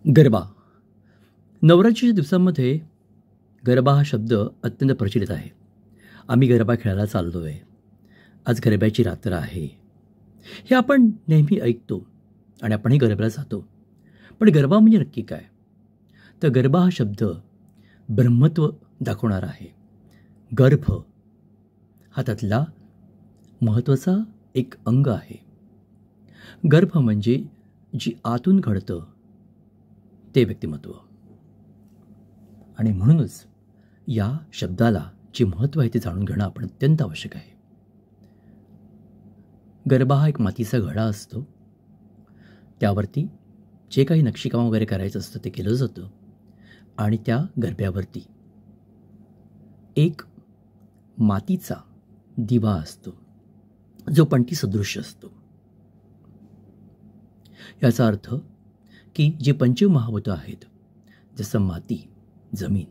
गरबा. नवरात्रीच्या दिवसांमध्ये गरबा हा शब्द अत्यंत प्रचलित आहे. आम्ही गरबा खेळायला चाललो आहे, आज गरब्याची रात्र आहे, हे आपण नेहमी ऐकतो आणि आपणही गरब्याला जातो. पण गरबा म्हणजे नक्की काय? तर गरबा हा शब्द ब्रह्मत्व दाखवणारा आहे. गर्भ हा त्यातला महत्त्वाचा एक अंग आहे. गर्भ म्हणजे जी आतून घडतं ते व्यक्तिमत्व. आणि म्हणूनच या शब्दाला जे महत्त्व आहे ते जाणून घेणं आपण अत्यंत आवश्यक आहे. गरबा हा एक मातीचा घडा असतो. त्यावरती जे काही नक्षीकाम वगैरे करायचं असतं ते केलं जातं आणि त्या गरब्यावरती एक मातीचा दिवा असतो जो पणती सदृश्य असतो. याचा अर्थ की जे पंचमहाभूतं आहेत, जसं माती, जमीन,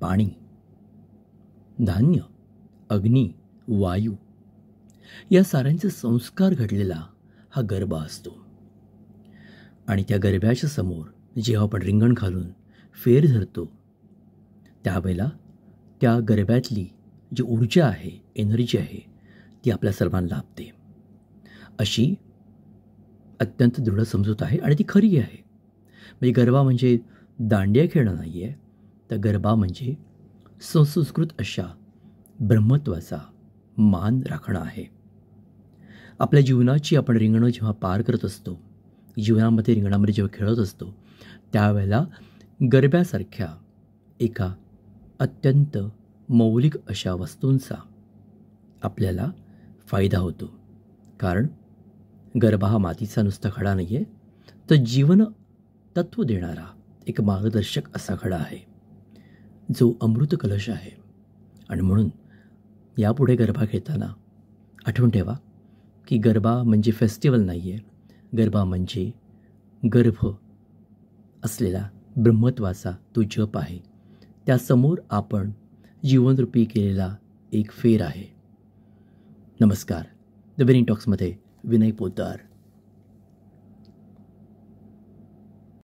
पाणी, धान्य, अग्नी, वायू, या साऱ्यांचे संस्कार घडलेला हा गरबा असतो. आणि त्या गरब्याच्या समोर जेव्हा आपण रिंगण घालून फेर धरतो त्यावेळेला त्या गरब्यातली जी ऊर्जा आहे, एनर्जी आहे, ती आपल्या सर्वांना लाभते. अशी अत्यंत दृढ समजूत आहे आणि ती खरी आहे. म्हणजे गरबा म्हणजे दांडिया खेळणं नाही आहे, तर गरबा म्हणजे सुसंस्कृत अशा ब्रह्मत्वाचा मान राखणं आहे. आपल्या जीवनाची आपण रिंगणं जेव्हा पार करत असतो, जीवनामध्ये रिंगणामध्ये जेव्हा खेळत असतो, त्यावेळेला गरब्यासारख्या एका अत्यंत मौलिक अशा वस्तूंचा आपल्याला फायदा होतो. कारण गरबा हा मातीचा नुसता खडा नाही आहे, तर जीवन तत्व देणारा एक मार्गदर्शक असा खडा आहे, जो अमृत कलश आहे. आणि म्हणून यापुढे गरबा खेळताना आठवण ठेवा की गरबा म्हणजे फेस्टिवल नाही आहे. गरबा म्हणजे गर्भ असलेला ब्रह्मत्वाचा तो जप आहे. त्यासमोर आपण जीवनरूपी केलेला एक फेर आहे. नमस्कार. द विनिंग टॉक्समध्ये विनय पोद्दार.